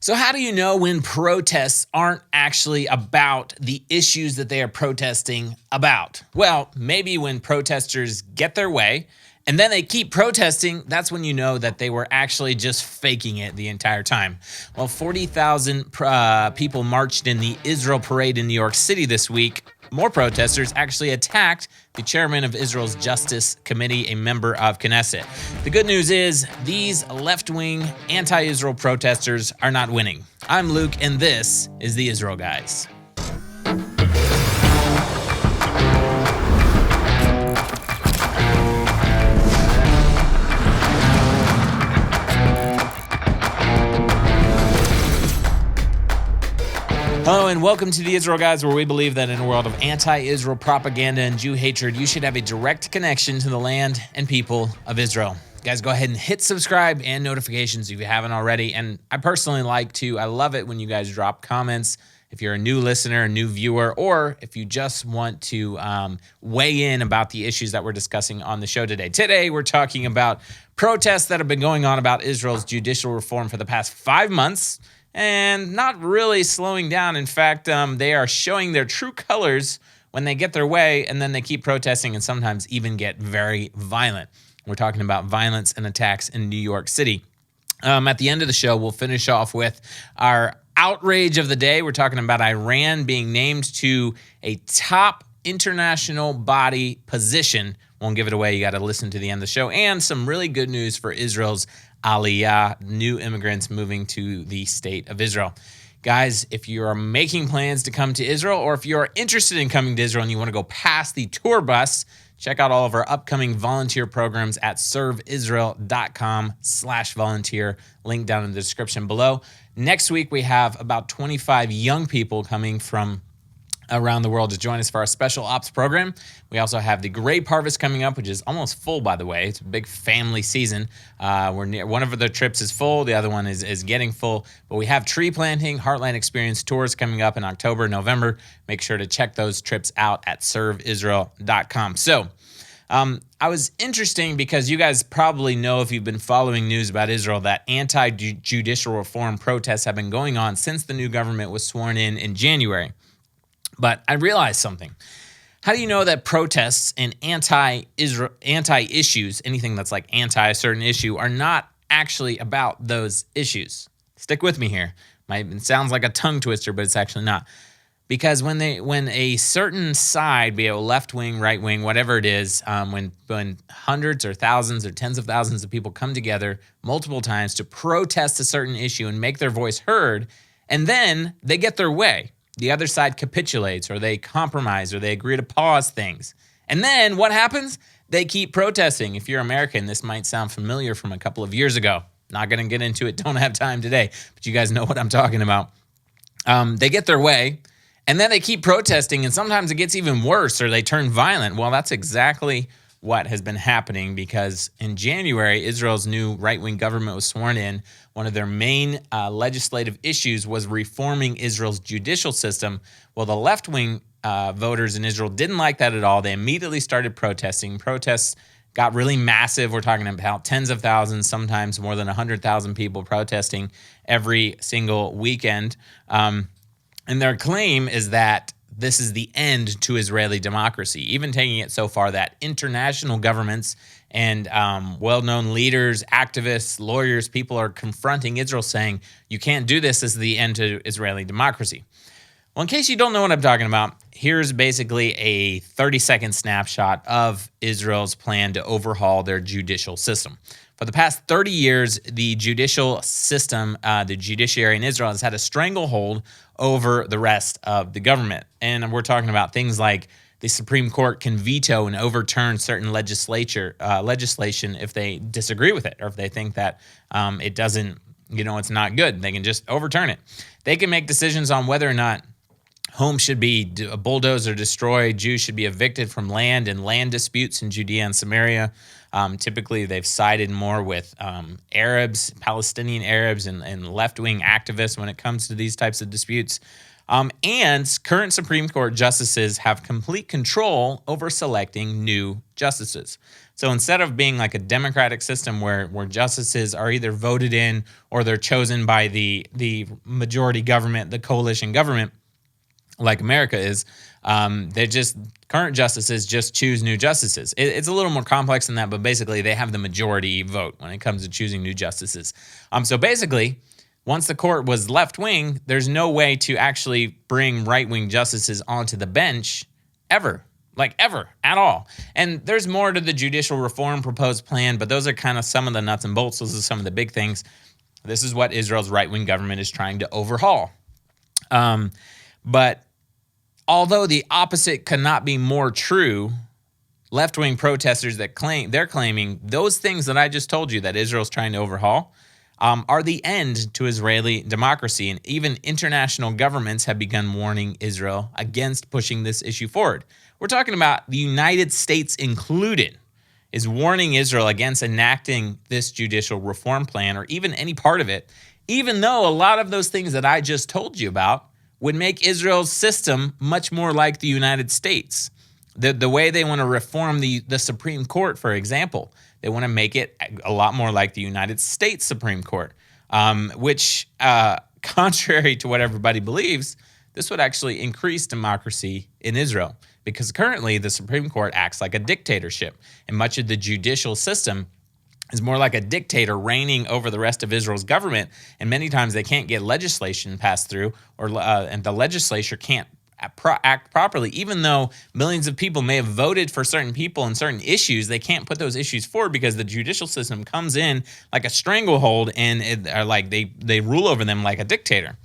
So, how do you know when protests aren't actually about the issues that they are protesting about? Well, maybe when protesters get their way and then they keep protesting, that's when you know that they were actually just faking it the entire time. Well, 40,000 people marched in the Israel parade in New York City this week. More protesters actually attacked the chairman of Israel's Justice Committee, a member of Knesset. The good news is these left-wing anti-Israel protesters are not winning. I'm Luke, and this is the Israel Guys. Hello and welcome to the Israel Guys, where we believe that in a world of anti-Israel propaganda and Jew hatred, you should have a direct connection to the land and people of Israel. Guys, go ahead and hit subscribe and notifications if you haven't already. And I personally I love it when you guys drop comments. If you're a new listener, a new viewer, or if you just want to weigh in about the issues that we're discussing on the show today. Today, we're talking about protests that have been going on about Israel's judicial reform for the past 5 months. And not really slowing down. In fact, they are showing their true colors when they get their way, and then they keep protesting and sometimes even get very violent. We're talking about violence and attacks in New York City. At the end of the show, we'll finish off with our outrage of the day. We're talking about Iran being named to a top international body position. Won't give it away. You got to listen to the end of the show. And some really good news for Israel's Aliyah, new immigrants moving to the state of Israel. Guys, if you are making plans to come to Israel, or if you're interested in coming to Israel and you want to go past the tour bus, check out all of our upcoming volunteer programs at serveisrael.com/volunteer. Link down in the description below. Next week, we have about 25 young people coming from around the world to join us for our special ops program. We also have the grape harvest coming up, which is almost full, by the way. It's a big family season. One of the trips is full. The other one is getting full. But we have tree planting, Heartland Experience tours coming up in October, November. Make sure to check those trips out at serveisrael.com. So I was interesting because you guys probably know, if you've been following news about Israel, that anti-judicial reform protests have been going on since the new government was sworn in January. But I realized something. How do you know that protests and anti-issues, anything that's like anti a certain issue, are not actually about those issues? Stick with me here. It sounds like a tongue twister, but it's actually not. Because when a certain side, be it left wing, right wing, whatever it is, when hundreds or thousands or tens of thousands of people come together multiple times to protest a certain issue and make their voice heard, and then they get their way. The other side capitulates, or they compromise, or they agree to pause things. And then what happens? They keep protesting. If you're American, this might sound familiar from a couple of years ago. Not going to get into it. Don't have time today. But you guys know what I'm talking about. They get their way, and then they keep protesting, and sometimes it gets even worse, or they turn violent. Well, that's exactly what has been happening, because in January, Israel's new right-wing government was sworn in. One of their main legislative issues was reforming Israel's judicial system. Well, the left-wing voters in Israel didn't like that at all. They immediately started protesting. Protests got really massive. We're talking about tens of thousands, sometimes more than 100,000 people protesting every single weekend. And their claim is that this is the end to Israeli democracy, even taking it so far that international governments and well-known leaders, activists, lawyers, people are confronting Israel saying, you can't do this. This is the end to Israeli democracy. Well, in case you don't know what I'm talking about, here's basically a 30-second snapshot of Israel's plan to overhaul their judicial system. For the past 30 years, the judicial system, the judiciary in Israel, has had a stranglehold over the rest of the government. And we're talking about things like the Supreme Court can veto and overturn certain legislation if they disagree with it, or if they think that it doesn't, it's not good. They can just overturn it. They can make decisions on whether or not homes should be bulldozed or destroyed. Jews should be evicted from land and land disputes in Judea and Samaria. Typically, they've sided more with Arabs, Palestinian Arabs, and left-wing activists when it comes to these types of disputes. And current Supreme Court justices have complete control over selecting new justices. So instead of being like a democratic system where justices are either voted in or they're chosen by the majority government, the coalition government, like America is, current justices just choose new justices. It's a little more complex than that, but basically they have the majority vote when it comes to choosing new justices. So basically, once the court was left-wing, there's no way to actually bring right-wing justices onto the bench ever at all. And there's more to the judicial reform proposed plan, but those are kind of some of the nuts and bolts. Those are some of the big things. This is what Israel's right-wing government is trying to overhaul. But although the opposite could not be more true, left-wing protesters they're claiming those things that I just told you that Israel's trying to overhaul are the end to Israeli democracy. And even international governments have begun warning Israel against pushing this issue forward. We're talking about the United States included is warning Israel against enacting this judicial reform plan or even any part of it, even though a lot of those things that I just told you about would make Israel's system much more like the United States. The way they want to reform the Supreme Court, for example, they want to make it a lot more like the United States Supreme Court, which, contrary to what everybody believes, this would actually increase democracy in Israel because currently the Supreme Court acts like a dictatorship, and much of the judicial system is more like a dictator reigning over the rest of Israel's government, and many times they can't get legislation passed through, and the legislature can't act properly. Even though millions of people may have voted for certain people and certain issues, they can't put those issues forward because the judicial system comes in like a stranglehold and they rule over them like a dictator.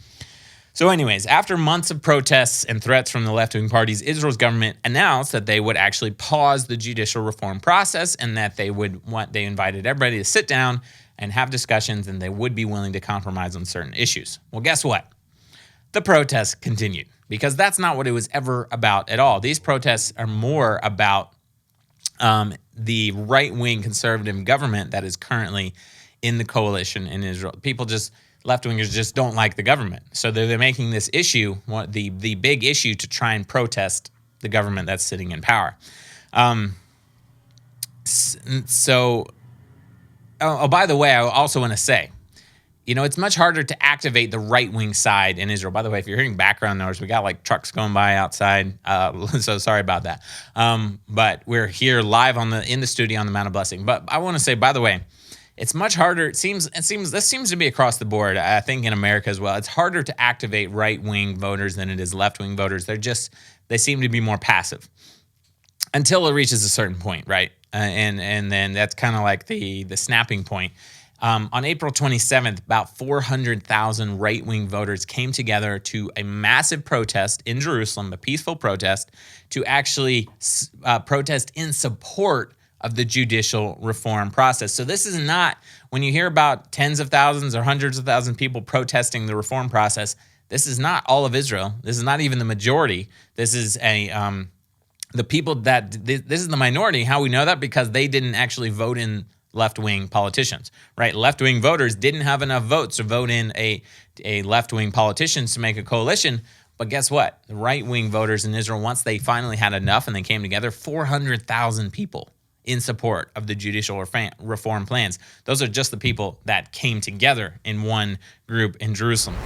So anyways, after months of protests and threats from the left-wing parties, Israel's government announced that they would actually pause the judicial reform process and that they invited everybody to sit down and have discussions, and they would be willing to compromise on certain issues. Well, guess what? The protests continued because that's not what it was ever about at all. These protests are more about the right-wing conservative government that is currently in the coalition in Israel. Left-wingers just don't like the government. So they're making this issue, the big issue, to try and protest the government that's sitting in power. By the way, I also want to say, it's much harder to activate the right-wing side in Israel. By the way, if you're hearing background noise, we got like trucks going by outside. So sorry about that. But we're here live in the studio on the Mount of Blessing. But I want to say, by the way, it's much harder. This seems to be across the board. I think in America as well. It's harder to activate right-wing voters than it is left-wing voters. They seem to be more passive until it reaches a certain point, right? And then that's kind of like the snapping point. On April 27th, about 400,000 right-wing voters came together to a massive protest in Jerusalem, a peaceful protest, to actually protest in support of the judicial reform process. So this is not, when you hear about tens of thousands or hundreds of thousands of people protesting the reform process, this is not all of Israel. This is not even the majority. This is this is the minority. How we know that? Because they didn't actually vote in left-wing politicians, right? Left-wing voters didn't have enough votes to vote in a left-wing politicians to make a coalition. But guess what? The right-wing voters in Israel, once they finally had enough and they came together, 400,000 people in support of the judicial reform plans. Those are just the people that came together in one group in Jerusalem.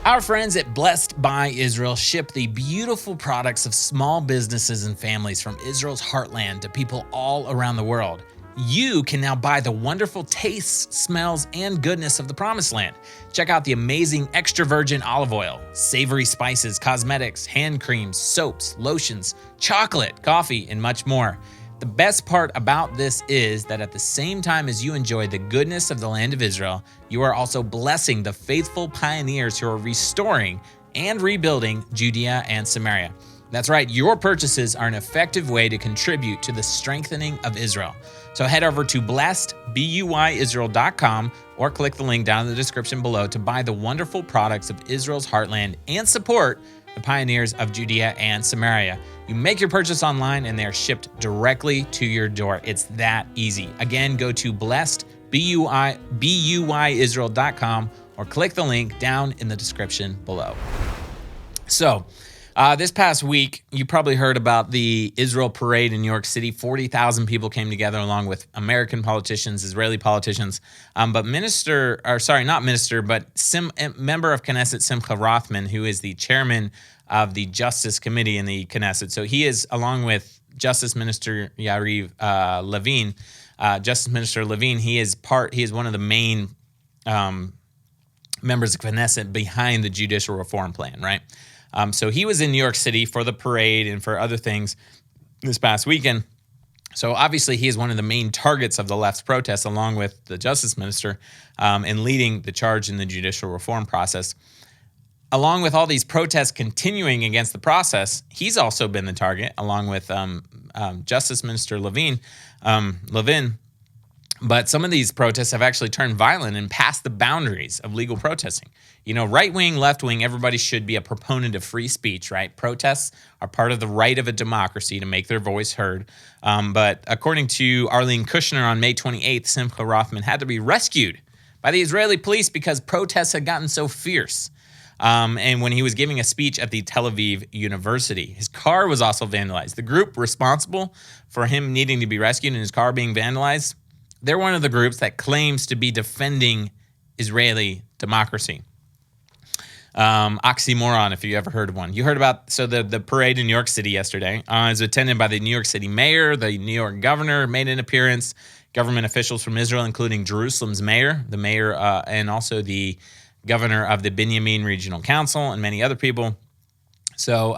Our friends at Blessed by Israel ship the beautiful products of small businesses and families from Israel's heartland to people all around the world. You can now buy the wonderful tastes, smells, and goodness of the Promised Land. Check out the amazing extra virgin olive oil, savory spices, cosmetics, hand creams, soaps, lotions, chocolate, coffee, and much more. The best part about this is that at the same time as you enjoy the goodness of the land of Israel, you are also blessing the faithful pioneers who are restoring and rebuilding Judea and Samaria. That's right, your purchases are an effective way to contribute to the strengthening of Israel. So head over to blessedbuyisrael.com or click the link down in the description below to buy the wonderful products of Israel's heartland and support the pioneers of Judea and Samaria. You make your purchase online and they are shipped directly to your door. It's that easy. Again, go to blessedbuyisrael.com or click the link down in the description below. So, this past week, you probably heard about the Israel parade in New York City. 40,000 people came together along with American politicians, Israeli politicians. But member of Knesset, Simcha Rothman, who is the chairman of the Justice Committee in the Knesset. So he is, along with Justice Minister Yariv Levin, Justice Minister Levin, he is one of the main members of Knesset behind the judicial reform plan, right? So he was in New York City for the parade and for other things this past weekend. So obviously he is one of the main targets of the left's protests, along with the justice minister, in leading the charge in the judicial reform process. Along with all these protests continuing against the process, he's also been the target, along with Justice Minister Levin. But some of these protests have actually turned violent and passed the boundaries of legal protesting. You know, right wing, left wing, everybody should be a proponent of free speech, right? Protests are part of the right of a democracy to make their voice heard. But according to Arlene Kushner on May 28th, Simcha Rothman had to be rescued by the Israeli police because protests had gotten so fierce. And when he was giving a speech at the Tel Aviv University, his car was also vandalized. The group responsible for him needing to be rescued and his car being vandalized, they're one of the groups that claims to be defending Israeli democracy. Oxymoron, if you ever heard of one. You heard about, the parade in New York City yesterday was attended by the New York City mayor, the New York governor made an appearance, government officials from Israel, including Jerusalem's mayor, and also the governor of the Binyamin Regional Council, and many other people. So,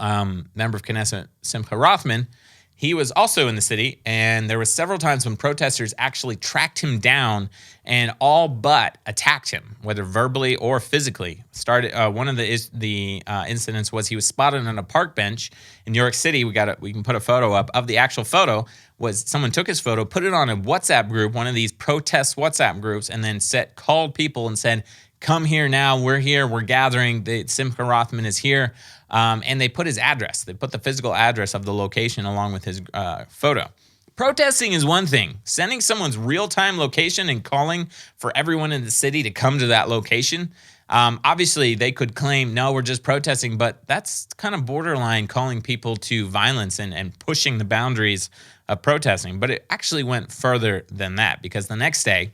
member of Knesset, Simcha Rothman, he was also in the city, and there were several times when protesters actually tracked him down and all but attacked him, whether verbally or physically. One of the incidents was he was spotted on a park bench in New York City. We can put a photo up of the actual photo. Was someone took his photo, put it on a WhatsApp group, one of these protest WhatsApp groups, and then called people and said, "Come here now. We're here. We're gathering. Simcha Rothman is here." And they put his address. They put the physical address of the location along with his photo. Protesting is one thing. Sending someone's real-time location and calling for everyone in the city to come to that location, obviously they could claim, no, we're just protesting, but that's kind of borderline calling people to violence and pushing the boundaries of protesting. But it actually went further than that, because the next day,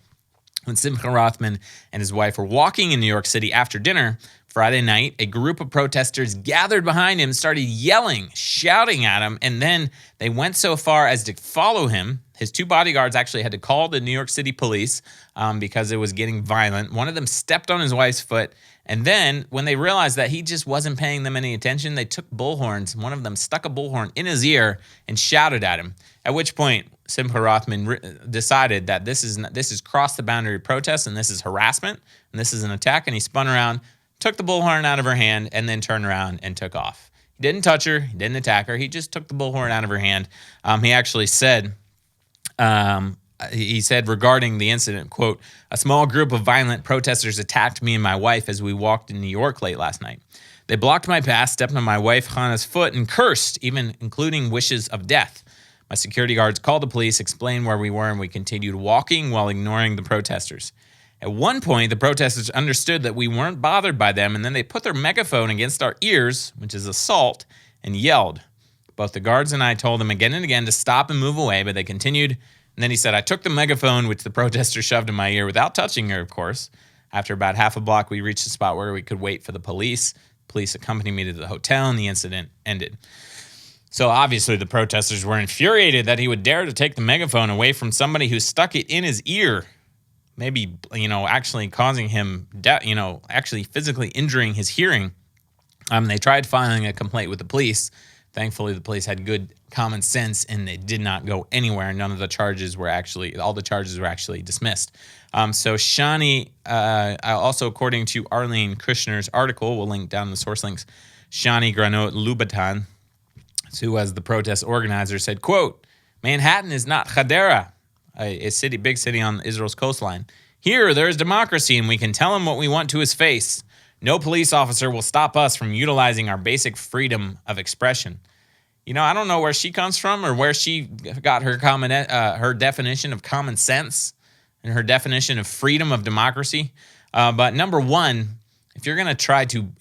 when Simcha Rothman and his wife were walking in New York City after dinner, Friday night, a group of protesters gathered behind him, started yelling, shouting at him, and then they went so far as to follow him. His two bodyguards actually had to call the New York City police because it was getting violent. One of them stepped on his wife's foot, and then when they realized that he just wasn't paying them any attention, they took bullhorns. One of them stuck a bullhorn in his ear and shouted at him, at which point Simcha Rothman decided that this is crossed the boundary of protest, and this is harassment, and this is an attack, and he spun around, took the bullhorn out of her hand, and then turned around and took off. He didn't touch her. He didn't attack her. He just took the bullhorn out of her hand. He actually said, regarding the incident, quote, "A small group of violent protesters attacked me and my wife as we walked in New York late last night. They blocked my path, stepped on my wife Hannah's foot, and cursed, including wishes of death. My security guards called the police, explained where we were, and we continued walking while ignoring the protesters. At one point, the protesters understood that we weren't bothered by them, and then they put their megaphone against our ears, which is assault, and yelled. Both the guards and I told them again and again to stop and move away, but they continued. And then he said, I took the megaphone, which the protester shoved in my ear without touching her, of course. After about half a block, we reached a spot where we could wait for the police. Police accompanied me to the hotel, and the incident ended." So obviously the protesters were infuriated that he would dare to take the megaphone away from somebody who stuck it in his ear. Maybe, actually causing him, actually physically injuring his hearing. They tried filing a complaint with the police. Thankfully, the police had good common sense, and they did not go anywhere. All the charges were actually dismissed. So Shani, also according to Arlene Kushner's article, we'll link down the source links, Shani Granot Lubatan, who was the protest organizer, said, quote, "Manhattan is not Hadera, a big city on Israel's coastline. Here, there is democracy, and we can tell him what we want to his face. No police officer will stop us from utilizing our basic freedom of expression." I don't know where she comes from or where she got her definition of common sense and her definition of freedom of democracy. But number one, if you're going to try to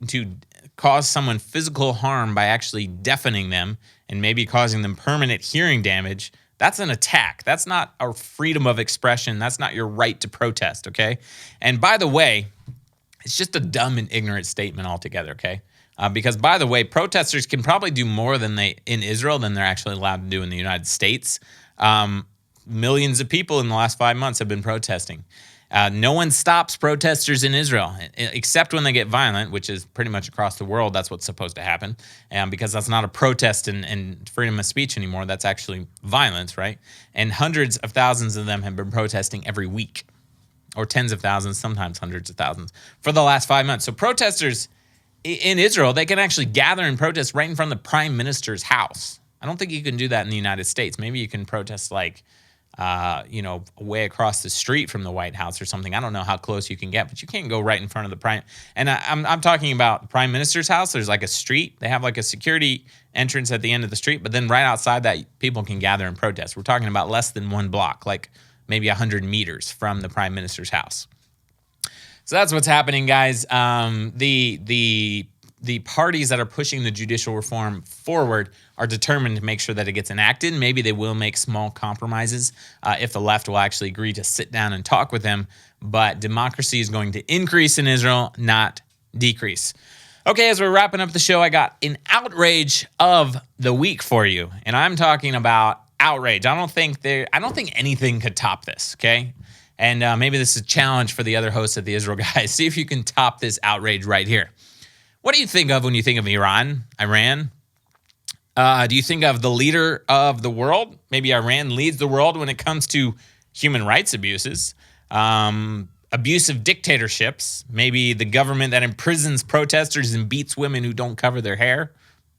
cause someone physical harm by actually deafening them and maybe causing them permanent hearing damage, that's an attack. That's not our freedom of expression. That's not your right to protest, okay? And by the way, it's just a dumb and ignorant statement altogether, okay? Because by the way, protesters can probably do more in Israel than they're actually allowed to do in the United States. Millions of people in the last 5 months have been protesting. No one stops protesters in Israel, except when they get violent, which is pretty much across the world. That's what's supposed to happen, because that's not a protest and freedom of speech anymore. That's actually violence, right? And hundreds of thousands of them have been protesting every week, or tens of thousands, sometimes hundreds of thousands, for the last 5 months. So protesters in Israel, they can actually gather and protest right in front of the prime minister's house. I don't think you can do that in the United States. Maybe you can protest way across the street from the White House or something. I don't know how close you can get, but you can't go right in front of the prime. And I'm talking about the prime minister's house. There's like a street. They have like a security entrance at the end of the street, but then right outside that, people can gather and protest. We're talking about less than 1 block, like maybe 100 meters from the prime minister's house. So that's what's happening, guys. The parties that are pushing the judicial reform forward are determined to make sure that it gets enacted. Maybe they will make small compromises if the left will actually agree to sit down and talk with them. But democracy is going to increase in Israel, not decrease. Okay, as we're wrapping up the show, I got an outrage of the week for you. And I'm talking about outrage. I don't think anything could top this, okay? And maybe this is a challenge for the other hosts of the Israel Guys. See if you can top this outrage right here. What do you think of when you think of Iran? Do you think of the leader of the world? Maybe Iran leads the world when it comes to human rights abuses, abusive dictatorships, maybe the government that imprisons protesters and beats women who don't cover their hair,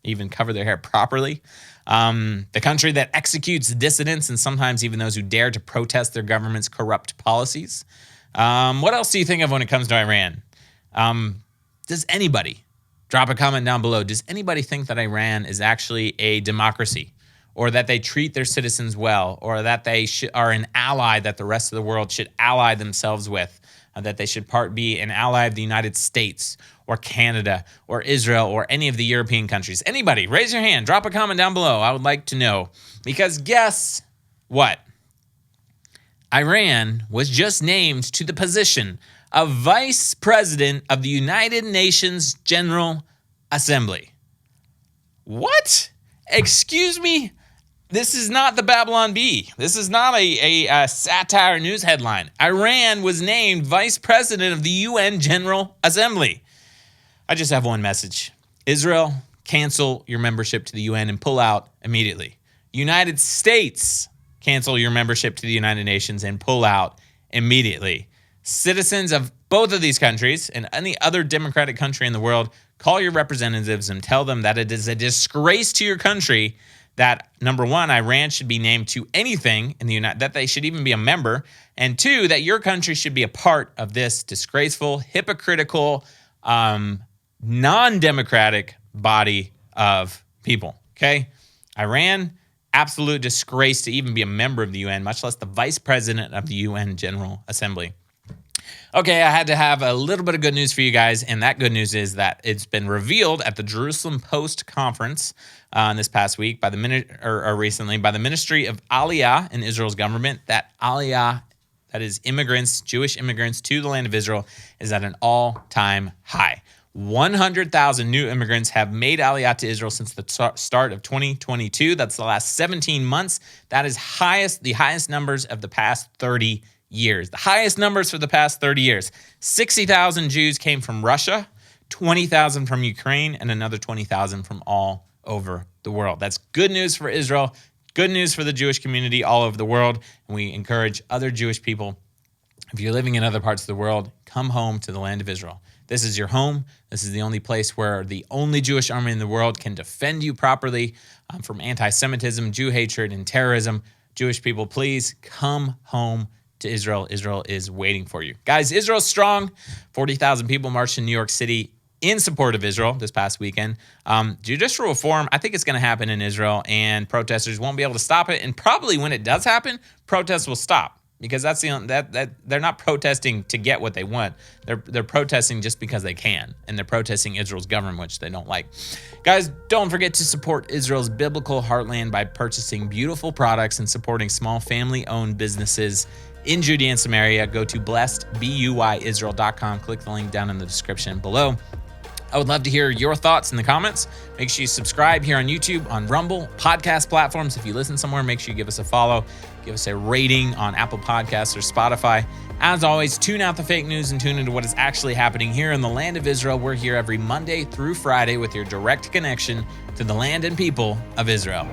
even cover their hair properly, the country that executes dissidents and sometimes even those who dare to protest their government's corrupt policies. What else do you think of when it comes to Iran? Does anybody... Drop a comment down below. Does anybody think that Iran is actually a democracy, or that they treat their citizens well, or that they are an ally that the rest of the world should ally themselves with, that they should be an ally of the United States or Canada or Israel or any of the European countries? Anybody, raise your hand. Drop a comment down below. I would like to know, because guess what? Iran was just named to the position of Vice President of the United Nations General Assembly. What? Excuse me? This is not the Babylon Bee. This is not a satire news headline. Iran was named Vice President of the UN General Assembly. I just have one message. Israel, cancel your membership to the UN and pull out immediately. United States, cancel your membership to the United Nations and pull out immediately. Citizens of both of these countries and any other democratic country in the world, call your representatives and tell them that it is a disgrace to your country that, number one, Iran should be named to anything in the that they should even be a member, and two, that your country should be a part of this disgraceful, hypocritical, non-democratic body of people, okay? Iran, absolute disgrace to even be a member of the UN, much less the vice president of the UN General Assembly. Okay, I had to have a little bit of good news for you guys, and that good news is that it's been revealed at the Jerusalem Post conference this past week recently by the Ministry of Aliyah in Israel's government that Aliyah, that is immigrants, Jewish immigrants to the land of Israel, is at an all-time high. 100,000 new immigrants have made Aliyah to Israel since the start of 2022. That's the last 17 months. That is the highest numbers of the past 30 years. The highest numbers for the past 30 years. 60,000 Jews came from Russia, 20,000 from Ukraine, and another 20,000 from all over the world. That's good news for Israel, good news for the Jewish community all over the world. And we encourage other Jewish people, if you're living in other parts of the world, come home to the land of Israel. This is your home. This is the only place where the only Jewish army in the world can defend you properly from anti-Semitism, Jew hatred, and terrorism. Jewish people, please come home to Israel. Israel is waiting for you. Guys, Israel's strong. 40,000 people marched in New York City in support of Israel this past weekend. Judicial reform, I think it's going to happen in Israel, and protesters won't be able to stop it. And probably when it does happen, protests will stop. because that's that they're not protesting to get what they want. They're protesting just because they can, and they're protesting Israel's government, which they don't like. Guys, don't forget to support Israel's biblical heartland by purchasing beautiful products and supporting small family-owned businesses in Judea and Samaria. Go to blessedbuyisrael.com. Click the link down in the description below. I would love to hear your thoughts in the comments. Make sure you subscribe here on YouTube, on Rumble, podcast platforms. If you listen somewhere, make sure you give us a follow. Give us a rating on Apple Podcasts or Spotify. As always, tune out the fake news and tune into what is actually happening here in the land of Israel. We're here every Monday through Friday with your direct connection to the land and people of Israel.